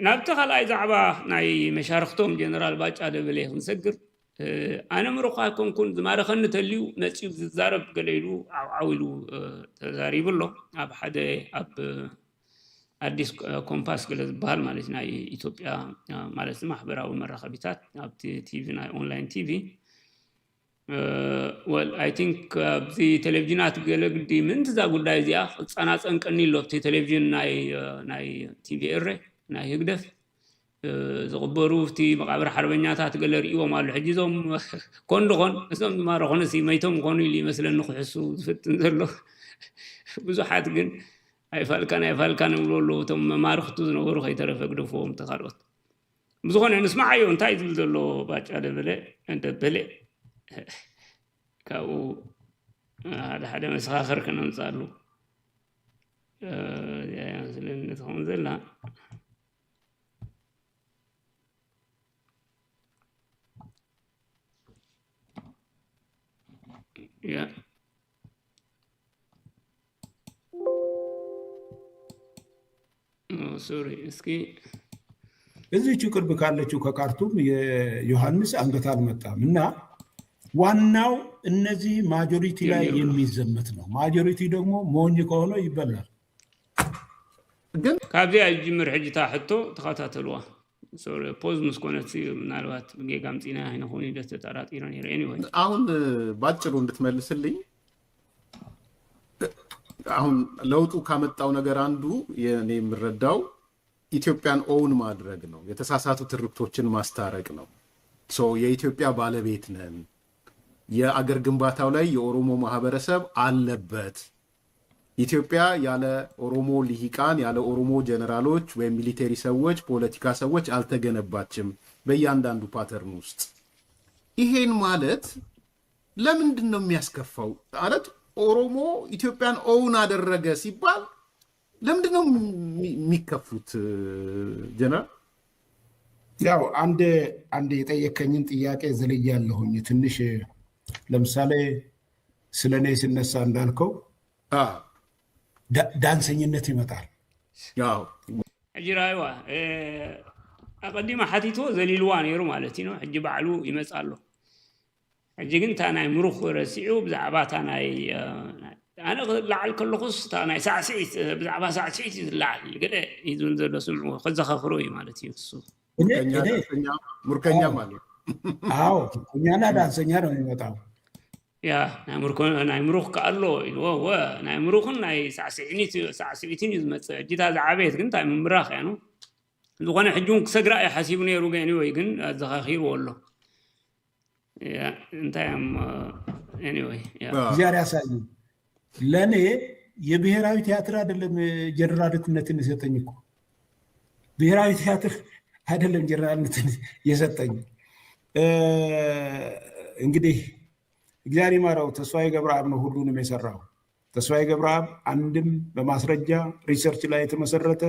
نابت خلاي زعبا ناي مشارختهم جنرال باج دبلي نسجر أنا مرقا كون زمارة خن تليو نسيب زارب قليلو عاولو تزاريب الله أب حدا أب أديس كومباس قلت بحال مالتنا إثيوبيا مالتنا محبرة والمراقبات أب تي في ناي أونلاين تي في well I think the تلفزيونات قلت دي من تزاقول دايزيا أنا أنكني لو تي تلفزيون ناي تي في إره ناي يقدف زغبرو تي مقابر حربنياتات قال ريو مال حجزهم كون اسم ما رخون سي ميتهم كون لي مثلا نخحسو فتن زلو بزحات كن اي فالكان ولو تم ما رختو نورو خيترف قدفوم تخالوت بزخون نسمع ايو انتاي زلو باج على بلا انت بلا كاو هذا حدا مسخاخر كنا نصالو يا سلام نتخون زلا Yeah. Oh, sorry. እስኪ እዚህቹ ቅርብ ካለችው ከካርቱም የዮሐንስ አንገት አልመጣም እና ዋናው እነዚህ ማጆሪቲ ላይ የሚዘመት ነው። ማጆሪቲ ደግሞ ሞኝ ከሆነ ይበላል። ግን ካብዚ አጅምር ሕጅታ ሕቶ ተኸታተልዋ ሶሪ ፖዝ መስኮነት ምናልባት ጌጋም ጤና አይነሆን ይደስ ተጣራጢራን ይረ ኤኒዌይ አሁን ባጭሩ እንድትመልስልኝ አሁን ለውጡ ካመጣው ነገር አንዱ የኔ የምረዳው ኢትዮጵያን ኦውን ማድረግ ነው። የተሳሳቱ ትርክቶችን ማስታረቅ ነው። የኢትዮጵያ ባለቤት ነን። የአገር ግንባታው ላይ የኦሮሞ ማህበረሰብ አለበት። ኢትዮጵያ ያለ ኦሮሞ ልሂቃን ያለ ኦሮሞ ጀነራሎች ወይ ሚሊተሪ ሰዎች ፖለቲካ ሰዎች አልተገነባችም በእያንዳንዱ ፓተርን ውስጥ። ይሄን ማለት ለምንድን ነው የሚያስከፋው? ማለት ኦሮሞ ኢትዮጵያን ኦውን አደረገ ሲባል ለምንድን ነው የሚከፉት? ጀነራል ያው አንድ የጠየከኝን ጥያቄ ዘልያለሁኝ ትንሽ ለምሳሌ ስለኔ ሲነሳ እንዳልከው ዳንሰኝነት ይመጣል። ያው አጅራይዋ አቀዲማ ሐቲቶ ዘሊልዋ ነይሩ ማለት ነው። ሕጂ ባዕሉ ይመጻሉ። ሕጂ ግን ታናይ ምሩኽ ረሲዑ ብዛዕባ ታናይ ኣነ ላዓል ከለኹስ ታናይ ሳዕስዒት ብዛዕባ ሳዕስዒት ይዝላዓል ገለ ይዙን ዘሎ ስምዑ ከዘኻኽሮ እዩ ማለት እዩ እሱ ሙርከኛ ማለት አዎ እኛና ዳንሰኛ ነው የሚመጣው። ያ ናይ ምሩኽ ካሎ ኢልዎ ናይ ምሩኽን ናይ ሳዕስዒትን እዩ ዝመፅእ ሕጂታ ዝዓበየት ግን እንታይ ምምራኽ እያ ነው ዝኾነ ሕጂ እውን ክሰግራ እዩ ሓሲቡ ነይሩ ገኒ ወይ ግን ኣዘኻኺርዎ ኣሎ እንታይ ኤኒዌይ ዚያር ያሳዩ ለእኔ የብሔራዊ ቲያትር አይደለም ጀነራልነትን የሰጠኝ እኮ ብሔራዊ ቲያትር አይደለም ጀነራልነትን የሰጠኝ። እንግዲህ እግዚአብሔር ይማረው ተስፋዬ ገብረአብ ነው ሁሉንም የሰራው። ተስፋዬ ገብረአብ አንድም በማስረጃ ሪሰርች ላይ የተመሰረተ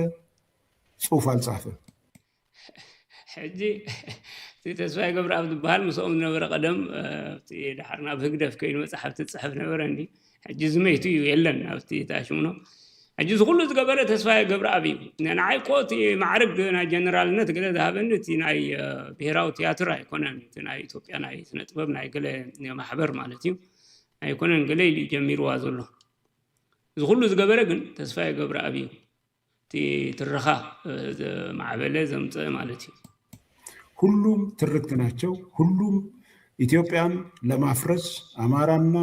ጽሑፍ አልጻፈም። ሕጂ ተስፋዬ ገብረአብ ዝበሃል ምስኦም ዝነበረ ቀደም ድሓርና ብህግደፍ ከይዱ መፅሓፍ ትፅሕፍ ነበረ እንዲ ሕጂ ዝመይቱ እዩ የለን ኣብቲ ታሽሙ ነው። ሕጂ ዝኩሉ ዝገበረ ተስፋዬ ገብረአብ እዩ። ንዓይ ኮ እቲ ማዕርግ ናይ ጀነራልነት ገለ ዝሃበኒ እቲ ናይ ብሔራዊ ቲያትር ኣይኮነን። እቲ ናይ ኢትዮጵያ ናይ ስነ ጥበብ ናይ ገለ ማሕበር ማለት እዩ ኣይኮነን። ገለ ኢሉ ጀሚርዋ ዘሎ ዝኩሉ ዝገበረ ግን ተስፋዬ ገብረአብ እዩ። እቲ ትረኻ ማዕበለ ዘምፅእ ማለት እዩ። ሁሉም ትርክት ናቸው። ሁሉም ኢትዮጵያን ለማፍረስ አማራና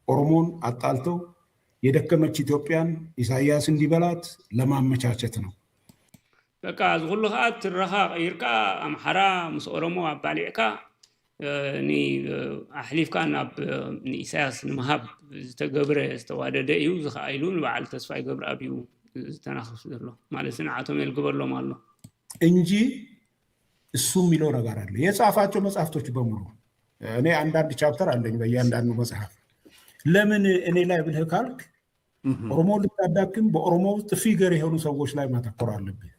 ኦሮሞን አጣልተው የደከመች ኢትዮጵያን ኢሳያስ እንዲበላት ለማመቻቸት ነው። በቃ ዝኩሉ ከዓ ትረኻ ቀይርካ ኣምሓራ ምስ ኦሮሞ ኣባሊዕካ ኒ ኣሕሊፍካ ናብ ንኢሳያስ ንምሃብ ዝተገብረ ዝተዋደደ እዩ። ዝኸኣኢሉ ንበዓል ተስፋዬ ገብረአብ እዩ ዝተናኽፍ ዘሎ ማለት ንዓቶም የልግበሎም ኣሎ እንጂ እሱ የሚለው ነገር አለ። የጻፋቸው መጽሐፍቶች በሙሉ እኔ አንዳንድ ቻፕተር አለኝ በእያንዳንዱ መጽሐፍ። ለምን እኔ ላይ ብለህ ካልክ ኦሮሞ ልታዳክም በኦሮሞ ውስጥ ፊገር የሆኑ ሰዎች ላይ ማተኮር አለብህ።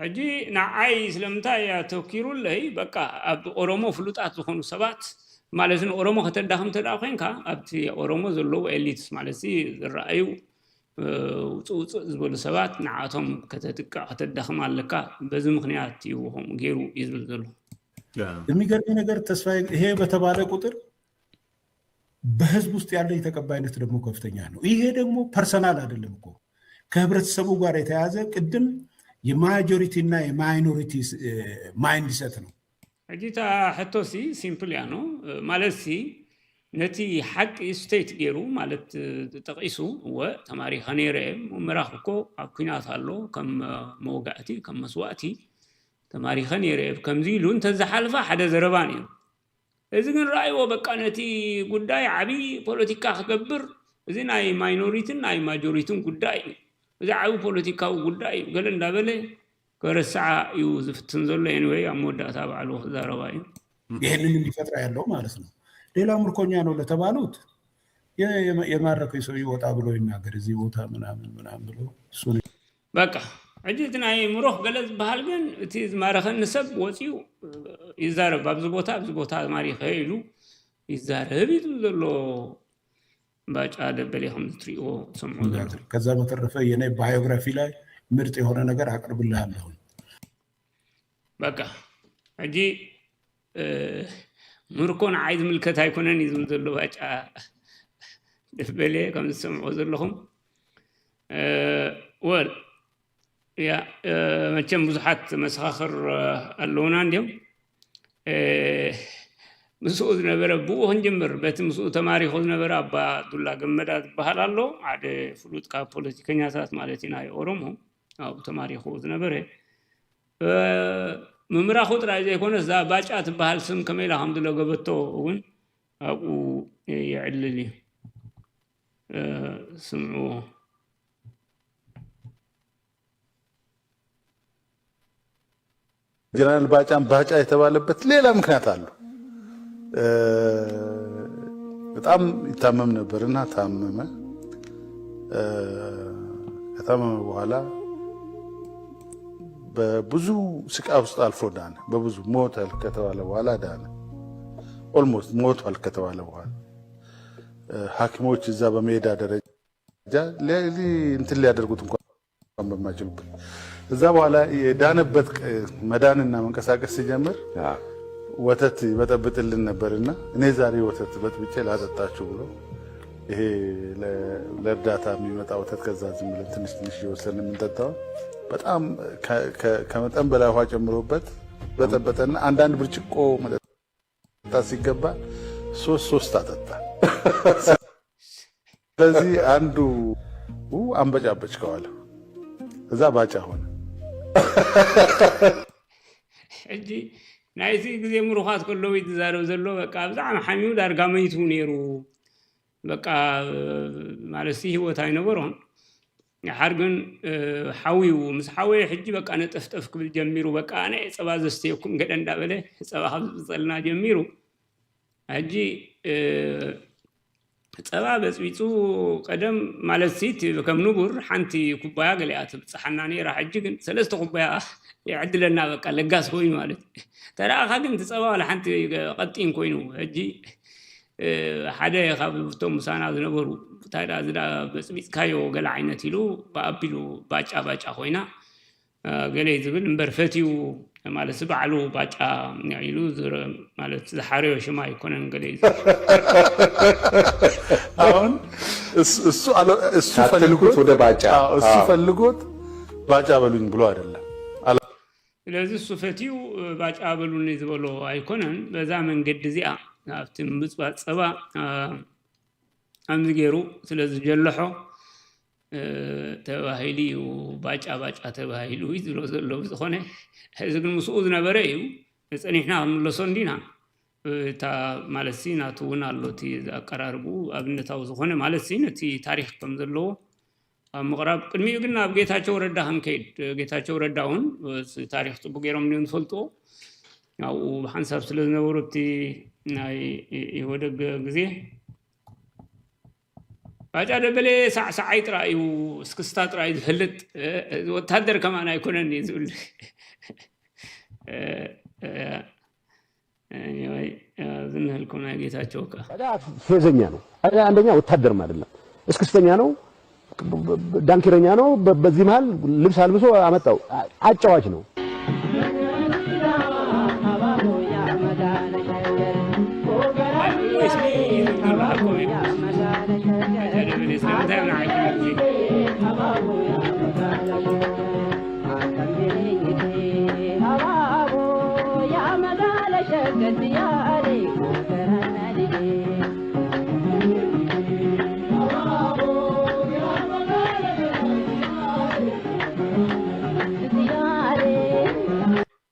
ሕጂ ንዓይ ስለምንታይ ተወኪሩለይ በቃ ኣብ ኦሮሞ ፍሉጣት ዝኾኑ ሰባት ማለት ኦሮሞ ከተዳኽም ተዳ ኮይንካ ኣብቲ ኦሮሞ ዘለዉ ኤሊትስ ማለት ዝረአዩ ውጽውጽ ዝበሉ ሰባት ንዓቶም ከተጥቃዕ ከተዳኽም ኣለካ በዚ ምክንያት ይውኹም ገይሩ ይዝብል ዘሎ የሚገርም ነገር ተስፋዬ ይሄ በተባለ ቁጥር በህዝብ ውስጥ ያለው ተቀባይነት ደግሞ ከፍተኛ ነው ይሄ ደግሞ ፐርሰናል አይደለም እኮ ከህብረተሰቡ ጋር የተያዘ ቅድም የማጆሪቲ እና የማይኖሪቲ ማይንድ ሴት ነው እጂታ ሕቶሲ ሲምፕል ያ ነው ማለት ነቲ ሓቂ ስቴት ገይሩ ማለት ተጠቂሱ ወተማሪ ኸነረ መራኽኮ ኣብ ኩናት ኣሎ ከም መውጋእቲ ከም መስዋእቲ ተማሪ ኸነረ ከምዚ ኢሉ እንተዝሓልፋ ሓደ ዘረባን እዩ እዚ ግን ራእይዎ በቃ ነቲ ጉዳይ ዓቢ ፖለቲካ ክገብር እዚ ናይ ማይኖሪቲን ናይ ማጆሪቲን ጉዳይ እዚ ዓቢ ፖለቲካዊ ጉዳይ ገለ እንዳበለ ከረስዓ እዩ ዝፍትን ዘሎ anyway አሞዳታ ባሉ ዘረባ እዩ ይሄንን እንዲፈጥራ ያለው ማለት ነው ሌላ ምርኮኛ ነው ለተባሉት የማረከው ሰው ይወጣ ብሎ ይናገር እዚ ቦታ ምናምን ብሎ እሱ በቃ አጅትና ይምሮህ ገለዝ ባህል ግን እቲ ዝማረኸን ሰብ ወጪው ይዛረብ ኣብዚ ቦታ ማሪ ኸይሉ ይዛረብ ይዘሎ ባጫ ደበለይኩም ትሪኦ ሰምዑ ዘንድር ከዛ በተረፈ የኔ ባዮግራፊ ላይ ምርጥ የሆነ ነገር አቅርብልሃለሁ በቃ አጂ ምርኮን አይዝ ምልከት አይኮነን ይዝም ዘሎ ባጫ ደበለይ ከም ሰምዑ ዘለኹም ወል ያ መቸም ብዙሓት መስኻኽር ኣለውና እንዲም مسؤول نبرة بوه هنجمر بيت مسؤول تماري خود نبرة أبا دولا جمرات بحالله عاد فلوت كا بوليتيكية ناسات مالتنا يورمهم أو تماري خود نبرة ممرا خود راجع يكون إذا باجات بحال سم كميل الحمد لله قبضته وين أو يعللي سمعوا جنرال باجا يتوالبت ليلة مكنات له በጣም ይታመም ነበርና ታመመ ከታመመ በኋላ በብዙ ስቃይ ውስጥ አልፎ ዳነ በብዙ ሞቷል ከተባለ በኋላ ዳነ ኦልሞስት ሞቷል ከተባለ በኋላ ሐኪሞች እዛ በሜዳ ደረጃ እንትን ሊያደርጉት እንኳን በማይችሉበት እዛ በኋላ የዳነበት መዳንና መንቀሳቀስ ሲጀምር ወተት ይበጠብጥልን ነበርና እኔ ዛሬ ወተት በጥብጬ ላጠጣችሁ ብሎ ይሄ ለእርዳታ የሚመጣ ወተት ከዛ ዝም ብለን ትንሽ እየወሰድን የምንጠጣው በጣም ከመጠን በላይ ውሃ ጨምሮበት በጠበጠና አንዳንድ ብርጭቆ መጠጣት ሲገባ ሶስት አጠጣ ስለዚህ አንዱ አንበጫበጭ ከዋለ እዛ ባጫ ሆነ እጂ ናይዚ ጊዜ ምሩኻት ከለው ይዛረብ ዘሎ በቃ ብዛዕማ ሓሚው ዳርጋ መይቱ ነይሩ በቃ ማለት ህይወት አይነበሮም ያርግን ሓዊው ምስ ሓዊ ሕጂ በቃ ነጠፍጠፍ ክብል ጀሚሩ በቃ እኔ ፀባ ዘስተየኩም ገደ እንዳበለ ፀባ ዝጸልና ጀሚሩ ሕጂ ፀባ በጽቢጹ ቀደም ማለት ሲት ከም ንቡር ሓንቲ ኩባያ ገሊኣት ብጽሓና ነይራ ሕጂ ግን ሰለስተ ኩባያ يعدلنا بقى لقاس خوي مالت ترى خاقن تصبا ولا حنت قطين كوينو هجي حدا يخافتهم مسانا زنبرو تايدا زدا بسبيس كايو قال عينتي له بابيلو باچا خوينا قال يزبل مبرفتيو مال سبعلو باچا يعيلو زر مالت زحاريو شما يكونن قال አሁን እሱ ፈልጉት ወደ ባጫ እሱ ፈልጉት ባጫ በሉኝ ብሎ አይደለም ስለዚህ ሱፈቲው ባጫ በሉን ይዝበሎ አይኮነን በዛ መንገድ ዚያ አፍትም ምጽዋት ጸባ አምዝገሩ ስለዚህ ጀለሖ ተባሂሊው ባጫ ተባሂሉ ይዝሎ ዘሎ ዝኾነ ህዝግን መስኡዝ ነበረ እዩ ጽኒሕና ለሶንዲና ታ ማለሲ ናቱና አሎቲ አቀራርቡ አብነታው ዝኾነ ማለሲ ነቲ ታሪክ ከም ዘሎ مقرب قدمي قلنا بقيتاچو ردا هنكيد قيتاچو رداون تاريخ بغيرهم ني نفلطو او حنساب سلازنورتي ناي يودغ غزي باجا دبلي ساعي ترايو اسكستا تراي فلط وتادر كمان يكونن يزول anyway ዝንህልኩና قيتاچو ካ فيزኛ ነው አንደኛ ወታደር ማለት ነው እስክስተኛ ነው ዳንኪረኛ ነው። በዚህ መሃል ልብስ አልብሶ አመጣው። አጫዋች ነው።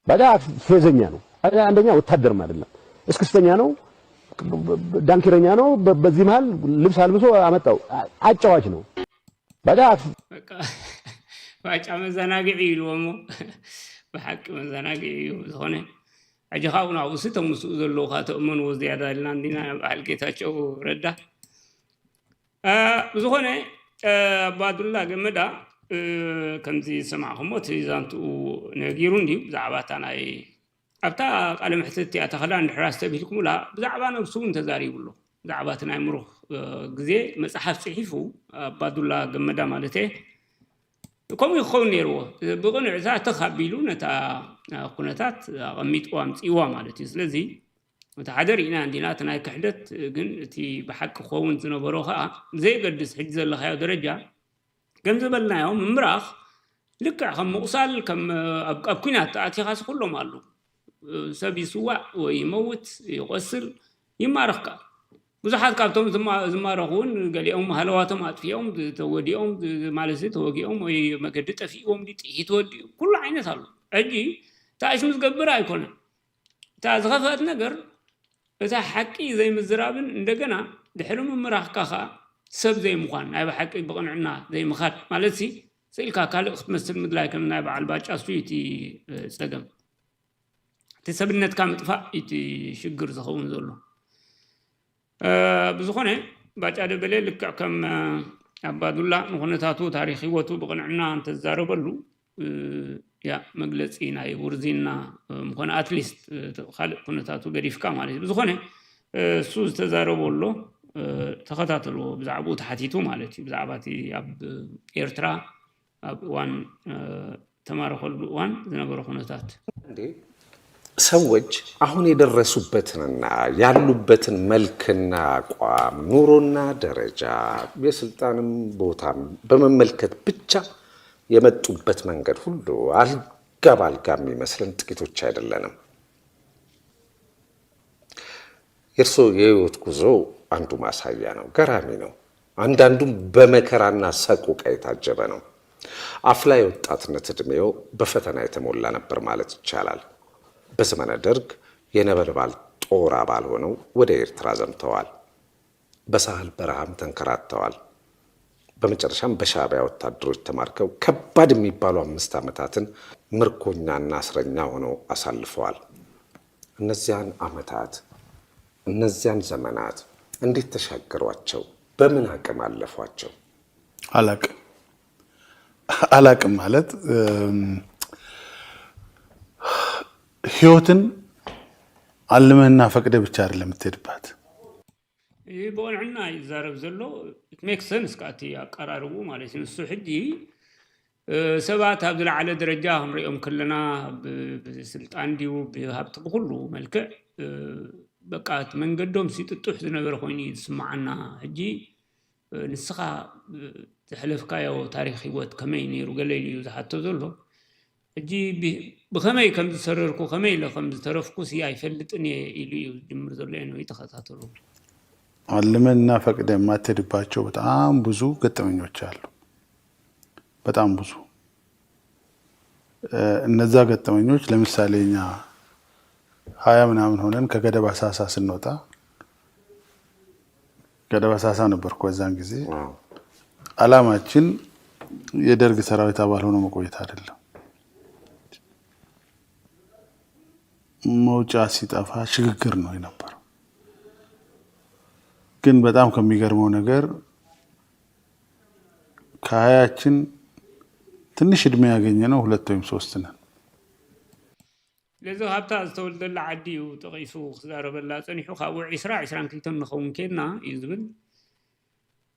በጣም ፌዘኛ ነው። አንደኛ ወታደርም አይደለም፣ እስክስተኛ ነው፣ ዳንኪረኛ ነው። በዚህ መሃል ልብስ አልብሶ አመጣው። አጫዋች ነው። በጣም በቃ ባጫ መዘናግዒ ኢልዎሞ ብሓቂ መዘናግዒ ዝኾነ ሕጂ ካብኡ ናብኡ ተምስኡ ዘለዉ ካተእመንዎ ዝያዳ ኢልና እንዲና በዓል ጌታቸው ረዳ ብዝኾነ ኣባዱላ ገመዳ ከምዚ ሰማዕኹሞ እቲ ዛንትኡ ነጊሩ እንድዩ ብዛዕባ እታ ናይ ኣብታ ቃለ መሕትት እቲኣ ተኸዳ እንድሕራ ዝተብሂልኩምላ ብዛዕባ ነብሱ እውን ተዛሪቡሎ ብዛዕባ እቲ ናይ ምሩኽ ግዜ መፅሓፍ ፅሒፉ ኣባዱላ ገመዳ ማለት እየ ከምኡ ይኸውን ነይርዎ ብቕንዕዛ ተኻቢሉ ነታ ኩነታት ኣቐሚጥዋ ኣምፂዋ ማለት እዩ ስለዚ እቲ ሓደ ርኢና እንዲና እቲ ናይ ክሕደት ግን እቲ ብሓቂ ክኸውን ዝነበሮ ከዓ ዘይገድስ ሕጂ ዘለኻዮ ደረጃ ከም ዝበልናዮም ምምራኽ ልክዕ ከም ምቑሳል ከም ኣብ ኩናት ተኣቲኻስ ኩሎም ኣሉ ሰብ ይስዋዕ ወይ ይመውት ይቆስል ይማረኽካ ብዙሓት ካብቶም ዝማረኹውን ገሊኦም ሃለዋቶም ኣጥፊኦም ተወዲኦም ማለት ተወጊኦም ወይ መገዲ ጠፊኦም ጥይት ወዲኡ ኩሉ ዓይነት ኣሉ ሕጂ ታእሽሙ ዝገብር ኣይኮነን እታ ዝኸፍአት ነገር እታ ሓቂ ዘይምዝራብን እንደገና ድሕሪ ምምራኽካ ከዓ ሰብ ዘይምዃን ናይ ብሓቂ ብቕንዕና ዘይምኻድ ማለት ሲ ስኢልካ ካልእ ክትመስል ምድላይ ከም ናይ በዓል ባጫ እሱ እቲ ፀገም እቲ ሰብነትካ ምጥፋእ እቲ ሽግር ዝኸውን ዘሎ ብዝኾነ ባጫ ደበለ ልክዕ ከም ኣባዱላ ንኹነታቱ ታሪክ ሂወቱ ብቕንዕና እንተዛረበሉ ያ መግለፂ ናይ ውርዚና ምኾነ ኣትሊስት ካልእ ኩነታቱ ገዲፍካ ማለት እዩ ብዝኾነ እሱ ዝተዛረበሎ ተኸታተልዎ ብዛዕባኡ ተሓቲቱ ማለት እዩ ብዛዕባ እቲ ኣብ ኤርትራ ኣብ እዋን ተማረኸሉ እዋን ዝነበረ ኩነታት ሰዎች አሁን የደረሱበትንና ያሉበትን መልክና አቋም ኑሮና ደረጃ የስልጣንም ቦታም በመመልከት ብቻ የመጡበት መንገድ ሁሉ አልጋ ባልጋ የሚመስለን ጥቂቶች አይደለንም። የእርሶ የህይወት ጉዞ አንዱ ማሳያ ነው። ገራሚ ነው። አንዳንዱም በመከራና ሰቆቃ የታጀበ ነው። አፍላ የወጣትነት ዕድሜው በፈተና የተሞላ ነበር ማለት ይቻላል። በዘመነ ደርግ የነበልባል ጦር አባል ሆነው ወደ ኤርትራ ዘምተዋል። በሳህል በረሃም ተንከራተዋል። በመጨረሻም በሻዕቢያ ወታደሮች ተማርከው ከባድ የሚባሉ 5 ዓመታትን ምርኮኛና እስረኛ ሆነው አሳልፈዋል። እነዚያን ዓመታት እነዚያን ዘመናት እንዴት ተሻገሯቸው? በምን አቅም አለፏቸው? አላቅም ማለት ህይወትን አልመና ፈቅደ ብቻ አይደለም የምትሄድባት። ይህ በወንዕና ይዛረብ ዘሎ it makes sense ካቲ አቀራርቡ ማለት ነው። እሱ ሕጂ ሰባት ኣብ ዝለዓለ ደረጃ ክንሪኦም ከለና ብስልጣን ዲዩ ብሃብቲ ብኩሉ መልክዕ በቃ መንገዶም ሲጥጡሕ ዝነበረ ኮይኑ ይስማዓና። ሕጂ ንስኻ ዝሕለፍካዮ ታሪክ ህይወት ከመይ ነይሩ ገለይ እዩ ዝሓቶ ዘሎ ሕጂ ብኸመይ ከም ዝሰረርኩ ከመይ ከም ዝተረፍኩ አይፈልጥን ኢሉ እዩ ጅምር ዘሎ ነው። ይተኸታተሉ አልመና ፈቅደ የማትሄድባቸው በጣም ብዙ ገጠመኞች አሉ። በጣም ብዙ እነዛ ገጠመኞች ለምሳሌ እኛ 20 ምናምን ሆነን ከገደብ አሳሳ ስንወጣ ገደብ አሳሳ ነበርኩ በዛን ጊዜ። አላማችን የደርግ ሰራዊት አባል ሆኖ መቆየት አይደለም። መውጫ ሲጠፋ ሽግግር ነው የነበረው። ግን በጣም ከሚገርመው ነገር ከሀያችን ትንሽ እድሜ ያገኘነው 2 ወይም 3 ነን። ለዚ ሃብታ ዝተወልደላ ዓዲ እዩ ተቂሱ ክዛረበላ ፀኒሑ ካብኡ 20 22 ንኸውን ከድና እዩ ዝብል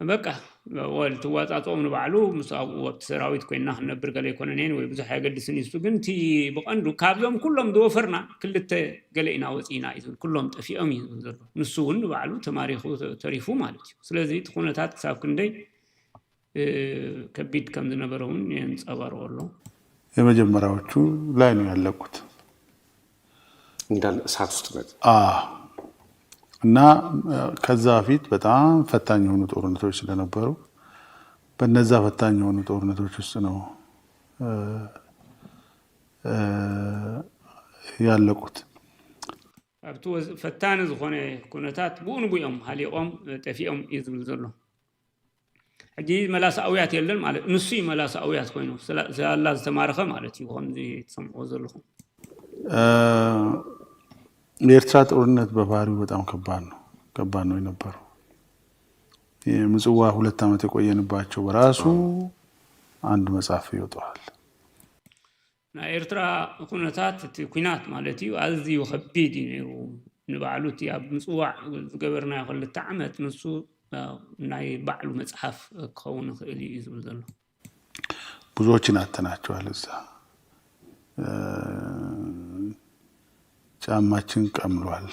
بقى والت واتاطوم نبعلو مساو وقت سراويت كوينا نبر قال يكوننين وي بزح يقدسني سو كنتي بقندو كابزم كلهم دوفرنا كلته قلينا وصينا يزول كلهم طفيهم يزول نسون نبعلو تماريخو تاريخو مالتي ስለዚህ ተኮነታት ሳብ ክንደይ ከቢድ ከም ዝነበረውን የንጸባረዋለሁ የመጀመሪያዎቹ ላይ ነው ያለቁት እንዳለ እሳት ውስጥ ነው እና ከዛ ፊት በጣም ፈታኝ የሆኑ ጦርነቶች ስለነበሩ በእነዛ ፈታኝ የሆኑ ጦርነቶች ውስጥ ነው ያለቁት ኣብቱ ፈታን ዝኾነ ኩነታት ቡን ቡዮም ሃሊቆም ጠፊኦም ይዝብል ዘሎ ሕጂ መላሳውያት የለን ማለት ንሱ መላሳውያት ኮይኑ ስላላ ዝተማረኸ ማለት እዩ ከምዚ ትሰምዖ ዘለኹም የኤርትራ ጦርነት በባህሪው በጣም ከባድ ነው የነበረው የምጽዋ 2 ዓመት የቆየንባቸው በራሱ አንድ መጽሐፍ ይወጣል ና ኤርትራ ኩነታት ኩናት ማለት እዩ ኣዝዩ ከቢድ እዩ ንባዕሉት ያ ምጽዋ ዝገበርና ይኸልተ ዓመት ንሱ ናይ ባዕሉ መጽሐፍ ከውን ክእል እዩ ዝብል ዘሎ ብዙዎችን አተናቸዋል እዛ ጫማችን ቀምሏል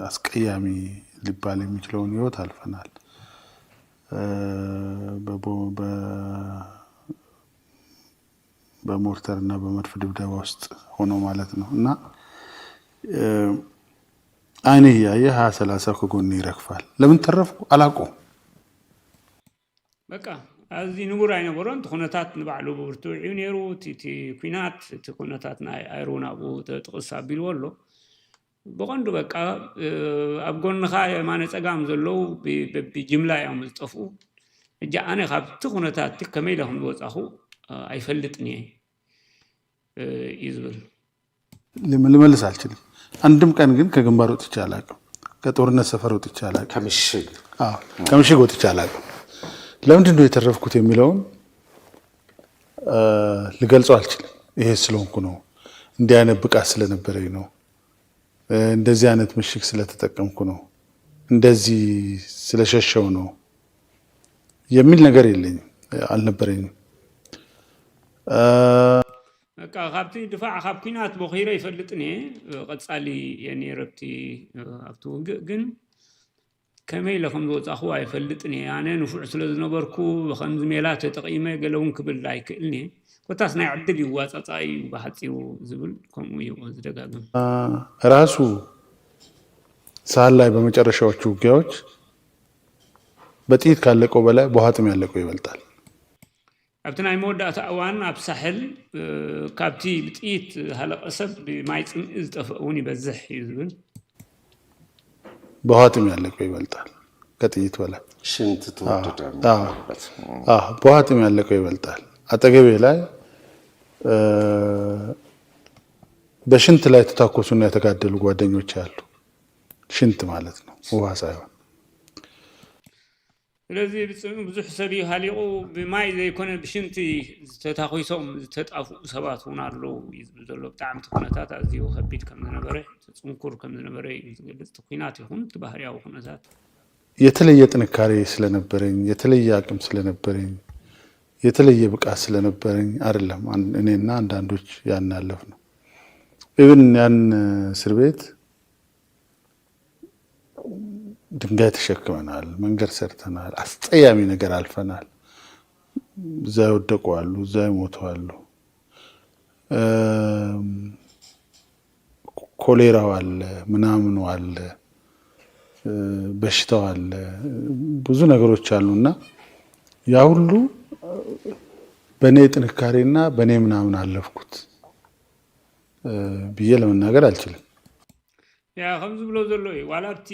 አስቀያሚ ሊባል የሚችለውን ህይወት አልፈናል በሞርተርና በመድፍ ድብደባ ውስጥ ሆኖ ማለት ነው እና አይኔ ያየ 20-30 ከጎን ይረግፋል ለምን ተረፍኩ አላቆም በቃ አዚ ንጉር አይነበረን ተኮነታት ንባዕሉ ብርቱ ዩኔሩ ቲቲ ኩናት ተኮነታት ናይ አይሮናቡ ተጥቅሳ ቢልወሎ በቆንዱ በቃ አብጎንኻ የማነ ጸጋም ዘለው በጅምላ ያም ዝጠፉ እጃ አነ ካብ ተኮነታት ከመይለሁም ወጻኹ አይፈልጥኒ ይዝብል ልመልስ አልችልም አንድም ቀን ግን ከግንባር ወጥቼ አላውቅም ከጦርነት ሰፈር ወጥቼ አላውቅም ከምሽግ ወጥቼ አላውቅም ለምንድን ነው የተረፍኩት የሚለውን ልገልጸው አልችልም ይሄ ስለሆንኩ ነው እንዲህ አይነት ብቃት ስለነበረኝ ነው እንደዚህ አይነት ምሽግ ስለተጠቀምኩ ነው እንደዚህ ስለሸሸው ነው የሚል ነገር የለኝም አልነበረኝም በቃ ካብቲ ድፋዕ ካብ ኩናት በኺረ ይፈልጥኒ ቀጻሊ የኔ ረብቲ ኣብቱ ግን ከመይ ለኹም ዝወጻኹ አይፈልጥኒ ኣነ ንፉዕ ስለ ዝነበርኩ በኸምዚ ሜላ ተጠቂመ ገለውን ክብል ኣይክእልኒ ኮታስ ናይ ዕድል ይዋጻጻይ ባሕፂሩ ዝብል ከምኡ እዩ ዝደጋግም ራሱ ሳህል ላይ በመጨረሻዎቹ ውጊያዎች በጥይት ካለቀው በላይ በኋጥም ያለቀው ይበልጣል ኣብቲ ናይ መወዳእታ እዋን ኣብ ሳሕል ካብቲ ብጥይት ሃለቐ ሰብ ብማይ ፅምኢ ዝጠፍአውን ይበዝሕ እዩ ዝብል በኋጥም ያለቀው ይበልጣል ከጥይት በላይ ሽንት ተወደደ በኋጥም ያለቀው ይበልጣል አጠገቤ ላይ በሽንት ላይ ተታኮሱና የተጋደሉ ጓደኞች አሉ ሽንት ማለት ነው ውሃ ሳይሆን ስለዚህ ብዙሕ ሰብ ሃሊቁ ብማይ ዘይኮነ ብሽንቲ ተታኺሶም ዝተጣፉ ሰባት ሆነ አለው ይዝብል ዘሎ ብጣዕሚ ኩነታት ኣዝዩ ከቢድ ከም ዝነበረ ጽንኩር ከም ዝነበረ ዝገልጽ ኩናት ይሁን ባህሪያው ኩነታት የተለየ ጥንካሬ ስለነበረኝ የተለየ አቅም ስለነበረኝ የተለየ ብቃት ስለነበረኝ አይደለም እኔና አንዳንዶች ያናለፍ ነው ኢቭን ያን እስር ቤት ድንጋይ ተሸክመናል መንገድ ሰርተናል አስጠያሚ ነገር አልፈናል እዛ ወደቁ አሉ እዛ ሞቱ አሉ ኮሌራው አለ ምናምን አለ በሽታው አለ ብዙ ነገሮች አሉና ያ ሁሉ በኔ ጥንካሬና በኔ ምናምን አለፍኩት ብዬ ለመናገር አልችልም ያ ከምዝ ብሎ ዘሎ ዋላብቲ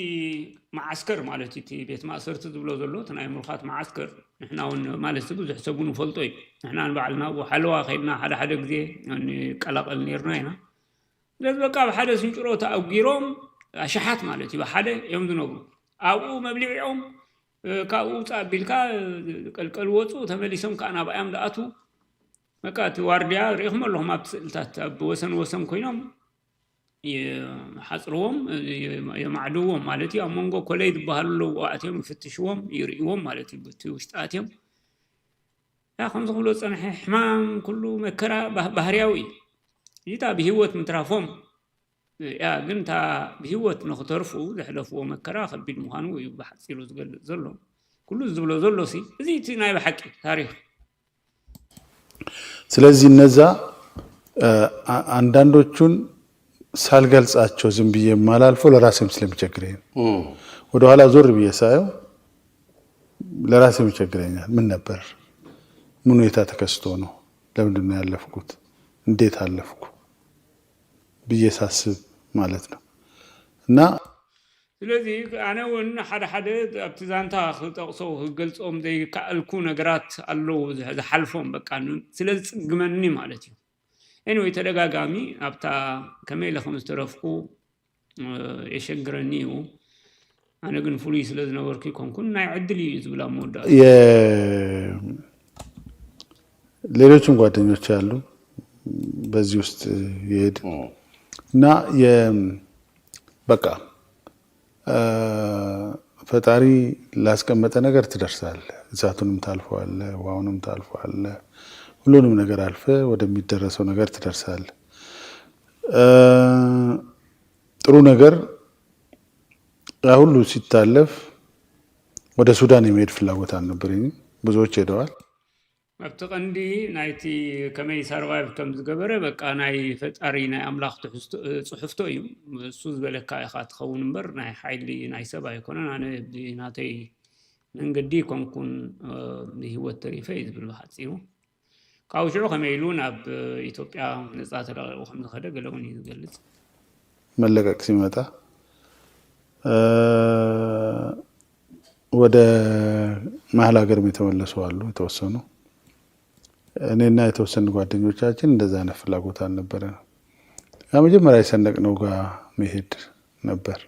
ማዓስከር ማለት እቲ ቤት ማእሰርቲ ዝብሎ ዘሎ ተናይ ምርኻት ማዓስከር ንሕናውን ማለት ብዙሕ ሰቡን ፈልጦ እዩ ንሕና ንባዕልና ሓለዋ ኸይድና ሓደ ግዜ ቀላቀል ነርና ኢና ስለዚ በቃ ብሓደ ስንጭሮ ተኣጊሮም ኣሽሓት ማለት እዩ ሓደ እዮም ዝነብሩ ኣብኡ መብሊዕኦም ካብኡ ፃቢልካ ቀልቀል ወፁ ተመሊሶም ከዓ ናብኣዮም ደኣቱ በቃ እቲ ዋርድያ ርኢኹም ኣለኹም ኣብቲ ስእልታት ኣብ ወሰን ኮይኖም يحصرهم يمعدوهم مالتي أمونغو كوليد بهاللو وقتهم يفتشوهم يرئيهم مالتي بتوشتاتهم يا خمس خلوص أنا حمام كله مكرا بهرياوي يتا بهوت مترافهم يا قنتا بهوت نخترفو زحلفو مكرا خبيد مخانو يبحث يلو زلو كله زبلو زلو سي زيتي ناي بحكي تاريخ ስለዚህ እነዛ አንዳንዶቹን ሳልገልጻቸው ዝም ብዬ ማላልፈው ለራሴም ስለሚቸግረኝ ወደ ኋላ ዞር ብዬ ሳየው ለራሴም ይቸግረኛል። ምን ነበር ምን ሁኔታ ተከስቶ ነው ለምንድን ነው ያለፍኩት እንዴት አለፍኩ ብዬ ሳስብ ማለት ነው። እና ስለዚህ أنا وإن حدا ابتزانتا خلطقصو هقلصهم زي كألكو نقرات اللو زحلفهم بقى ስለዚህ ጽግመኒ ማለት ነው። anyway ተደጋጋሚ አብታ ከመይ ለخمس ተረፍኩ የሸግረኒው አነ ግን ፉሊ ስለዚህ ነበርኩ ኮንኩን ናይ ዕድል ይዝብላ ሞዳ ሌሎችም ጓደኞች አሉ በዚህ ውስጥ ይሄድ እና በቃ ፈጣሪ ላስቀመጠ ነገር ትደርሳል። እሳቱንም ታልፈዋል፣ ዋውንም ታልፈዋል፣ ሁሉንም ነገር አልፈ ወደሚደረሰው ነገር ትደርሳል። ጥሩ ነገር ሁሉ ሲታለፍ ወደ ሱዳን የመሄድ ፍላጎት አልነበረኝም። ብዙዎች ሄደዋል። ኣብተቀንዲ ናይቲ ከመይ ሰርቫይቭ ከም ዝገበረ በቃ ናይ ፈጣሪ ናይ ኣምላኽ ፅሑፍቶ እዩ እሱ ዝበለካ ኢኻ ትኸውን እምበር ናይ ሓይሊ ናይ ሰብ ኣይኮነን። ኣነ ብናተይ መንገዲ ኮንኩን ብሂወት ተሪፈ እዩ ዝብል ብሓፂሩ ካብኡ ሽዑ ከመይ ኢሉ ናብ ኢትዮጵያ ነፃ ተለቂቑ ከም ዝኸደ ገለ እውን እዩ ዝገልፅ። መለቀቅ ሲመጣ ወደ መሀል ሀገርም የተመለሱ አሉ የተወሰኑ። እኔና የተወሰኑ ጓደኞቻችን እንደዛ አይነት ፍላጎት አልነበረን። መጀመሪያ የሰነቅነው ጋር መሄድ ነበር።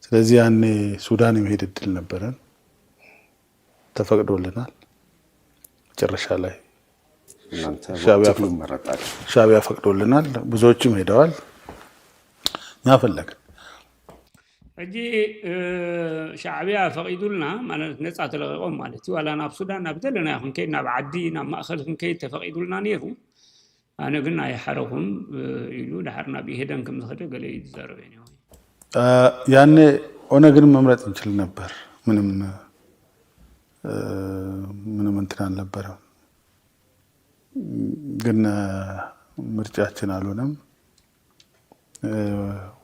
ስለዚህ ያኔ ሱዳን የመሄድ እድል ነበረን፣ ተፈቅዶልናል። መጨረሻ ላይ ሻዕቢያ ፈቅዶልናል። ብዙዎችም ሄደዋል። እኛ ፈለግን። እጂ ሻዕቢያ ፈቂዱልና ማለት ነፃ ተለቂቆም ማለት እዩ ዋላ ናብ ሱዳን ናብ ዘለና ይኹን ከይድ ናብ ዓዲ ናብ ማእኸል ክንከይድ ተፈቂዱልና ነይሩ። ኣነ ግን ኣይሓረኹም ኢሉ ድሓር ናብ ኢሄደን ከም ዝኸደ ገለ እዩ ዝዛረበ ነይሩ። ያኔ ኦነግን መምረጥ እንችል ነበር። ምንም እንትን አልነበረም። ግን ምርጫችን አልሆነም።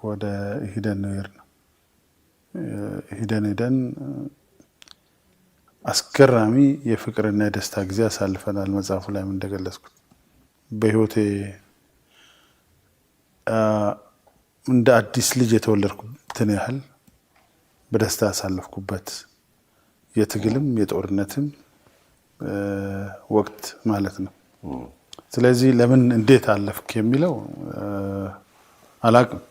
ወደ ኢሄደን ነው የሄድነው። ሄደን አስገራሚ የፍቅርና የደስታ ጊዜ አሳልፈናል። መጽሐፉ ላይ እንደገለጽኩት በህይወቴ እንደ አዲስ ልጅ የተወለድኩበትን ያህል በደስታ ያሳለፍኩበት የትግልም የጦርነትም ወቅት ማለት ነው። ስለዚህ ለምን እንዴት አለፍክ የሚለው አላቅም።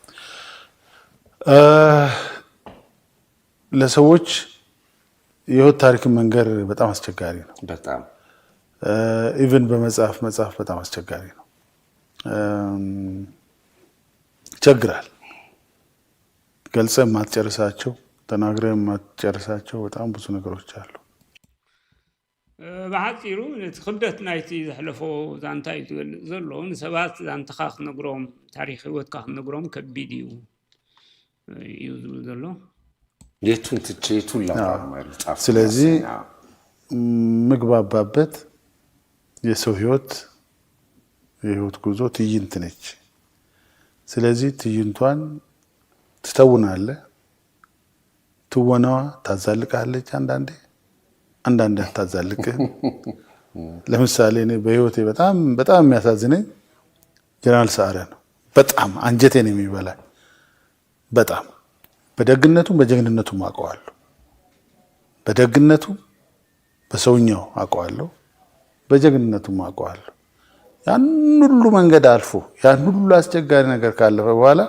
ለሰዎች የህይወት ታሪክን መንገር በጣም አስቸጋሪ ነው። በጣም ኢቭን በመጽሐፍ በጣም አስቸጋሪ ነው። ይቸግራል። ገልጸህ ማትጨርሳቸው ተናግረህ ማትጨርሳቸው በጣም ብዙ ነገሮች አሉ። ብሓፂሩ ነቲ ክብደት ናይቲ ዘሕለፎ ዛንታ እዩ ዝገልፅ ዘሎ ንሰባት ዛንታኻ ክነግሮም ታሪክ ህይወትካ ክነግሮም ከቢድ እዩ ዝብል ዘሎ የቱን ትቼ የቱን ላማሩ። ስለዚህ ምግባባበት የሰው የህይወት ጉዞ ትዕይንት ነች። ስለዚህ ትዕይንቷን ትተውናለህ። ትወናዋ ታዛልቃለች። አንዳንዴ አታዛልቅህ። ለምሳሌ እኔ በህይወቴ በጣም የሚያሳዝነኝ ጀነራል ሰዓረ ነው። በጣም አንጀቴን የሚበላኝ በጣም በደግነቱም በጀግንነቱም አውቀዋለሁ። በደግነቱ በሰውኛው አውቀዋለሁ፣ በጀግንነቱም አውቀዋለሁ። ያን ሁሉ መንገድ አልፎ ያን ሁሉ አስቸጋሪ ነገር ካለፈ በኋላ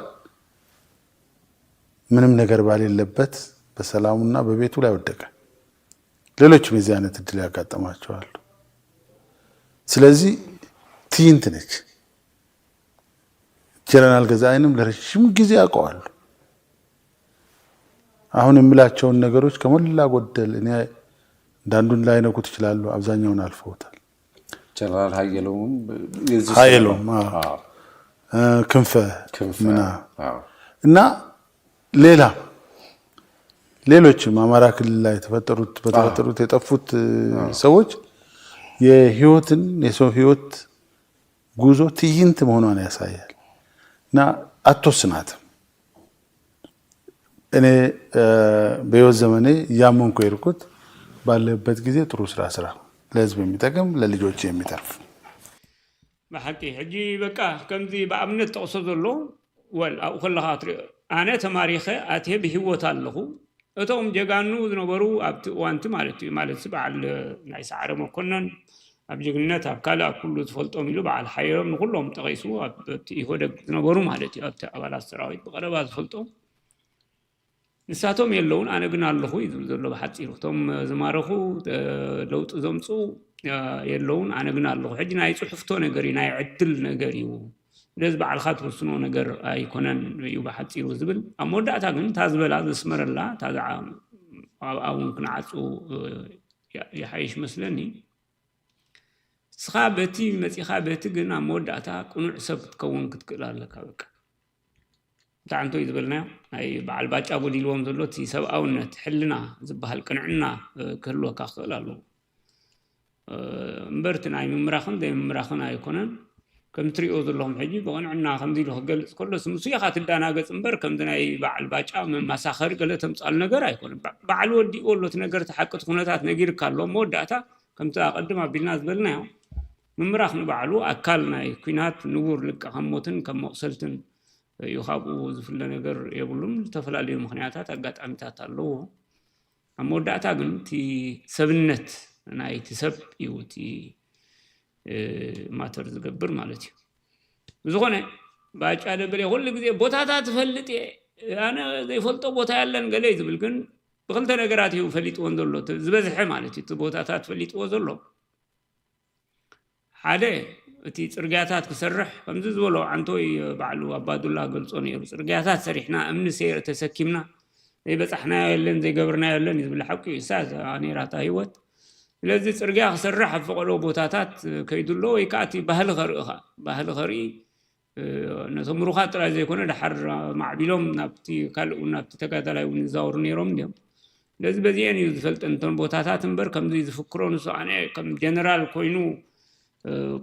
ምንም ነገር ባሌለበት በሰላሙና በቤቱ ላይ ወደቀ። ሌሎችም የዚህ አይነት እድል ያጋጠማቸዋል። ስለዚህ ትዕይንት ነች። ጀነራል ገዛኢንም ለረጅም ጊዜ አውቀዋለሁ። አሁን የምላቸውን ነገሮች ከሞላ ጎደል እኔ እንዳንዱን ላይነኩት ይችላሉ፣ አብዛኛውን አልፈውታል። ጀነራል ሀየሎም ክንፈ እና ሌሎችም አማራ ክልል ላይ በተፈጠሩት የጠፉት ሰዎች የሰው ህይወት ጉዞ ትዕይንት መሆኗን ያሳያል እና አትወስናትም። እኔ በህይወት ዘመኔ እያመንኩ የሄድኩት ባለበት ጊዜ ጥሩ ስራ ለህዝብ የሚጠቅም ለልጆች የሚተርፍ በሐቂ ሕጂ በቃ ከምዚ በአብነት ጠቅሶ ዘሎ ወል ኣብኡ ከለኻ ትሪኦ ኣነ ተማሪኸ ኣትየ ብሂወት ኣለኹ እቶም ጀጋኑ ዝነበሩ ኣብቲ እዋንቲ ማለት እዩ ማለት በዓል ናይ ሰዓረ መኮነን ኣብ ጅግንነት ኣብ ካልእ ኣብ ኩሉ ዝፈልጦም ኢሉ በዓል ሓየሎም ንኩሎም ጠቂሱ ኣብቲ ኢህወደግ ዝነበሩ ማለት እዩ ኣብቲ ኣባላት ሰራዊት ብቀረባ ዝፈልጦም ንሳቶም የለውን ኣነ ግን ኣለኹ እዩ ዝብል ዘሎ ብሓፂሩ እቶም ዝማረኹ ለውጢ ዘምፁ የለውን ኣነ ግን ኣለኹ ሕጂ ናይ ፅሑፍቶ ነገር እዩ ናይ ዕድል ነገር እዩ ደዝ በዓልካ ትወስኖ ነገር ኣይኮነን እዩ ብሓፂሩ ዝብል ኣብ መወዳእታ ግን እታ ዝበላ ዘስመረላ እታ ኣብኡን ክንዓፁ ይሓይሽ መስለኒ እስኻ በቲ መፂኻ በቲ ግን ኣብ መወዳእታ ቁኑዕ ሰብ ክትከውን ክትክእል ኣለካ በቃ ታንቶ ይዝበልናዮ ናይ በዓል ባጫ ጎዲልዎም ዘሎ እቲ ሰብኣውነት ሕልና ዝበሃል ቅንዕና ክህልወካ ክኽእል ኣለዎ እምበርቲ ናይ ምምራኽን ዘይምምራኽን ኣይኮነን ከም ትሪኦ ዘለኹም ሕጂ ብቕንዕና ከምዚ ኢሉ ክገልፅ ከሎስ ምስ ኢኻ ትዳናገፅ እምበር ከምዚ ናይ በዓል ባጫ መማሳኸሪ ገለ ተምፃል ነገር ኣይኮነን በዓል ወዲእዎ ኣሎ እቲ ነገር ተሓቅቲ ኩነታት ነጊርካ ኣሎ መወዳእታ ከምቲ ኣቐድም ኣቢልና ዝበልናዮ ምምራኽ ንባዕሉ ኣካል ናይ ኩናት ንቡር ልቀ ከም ሞትን ከም መቕሰልትን እዩ ካብኡ ዝፍለ ነገር የብሉም ዝተፈላለዩ ምክንያታት ኣጋጣሚታት ኣለዎ ኣብ መወዳእታ ግን እቲ ሰብነት ናይቲ ሰብ እዩ እቲ ማተር ዝገብር ማለት እዩ ብዝኾነ ባጫ ደበለ ኩሉ ግዜ ቦታታት ፈልጥ ኣነ ዘይፈልጦ ቦታ ያለን ገለ ዝብል ግን ብክልተ ነገራት እዩ ፈሊጥዎን ዘሎ ዝበዝሐ ማለት እዩ እቲ ቦታታት ፈሊጥዎ ዘሎ ሓደ እቲ ጽርግያታት ክሰርሕ ከምዚ ዝበሎ አንቶይ ባዕሉ አባዱላ ገልጾ ነይሩ ጽርግያታት ሰሪሕና እምኒ ሰይር ተሰኪምና ዘይበጻሕና ያለን ዘይገብርና ያለን ይዝብል ሐቁ ይሳዝ አኔራታ ህይወት ስለዚህ ጽርግያ ክሰርሕ አፈቀሎ ቦታታት ከይዱሎ ወይ ካቲ ባህል ኸርኢኻ ባህል ኸርኢ ነተምሩኻ ጥራይ ዘይኮነ ድሓር ማዕቢሎም ናብቲ ካልኡ ናብቲ ተጋዳላይ ንዛወሩ ነይሮም እንዲም ስለዚህ በዚህን እዩ ዝፈልጥ እንተን ቦታታት እምበር ከምዚ ዝፍክሮ ንሱ ኣነ ከም ጀነራል ኮይኑ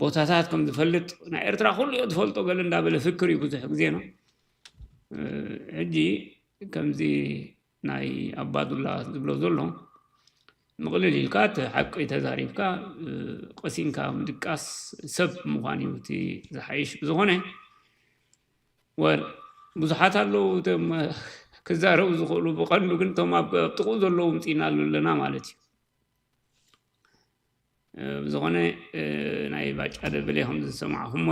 ቦታታት ከም ዝፈልጥ ናይ ኤርትራ ሁሉ ዝፈልጦ ገለ እንዳበለ ፍክር እዩ ብዙሕ ግዜ ነው ሕጂ ከምዚ ናይ አባዱላ ዝብሎ ዘሎ مقلل الكات حق يتزاريبك قسينك مدقاس سب مخاني وتي زحايش بزغونه وبزحات له تم كزارو زخلو بقلو كنتم بطقو زلو متينا لنا مالتي بزغونه ناي باج ادبلي هم زسمعهم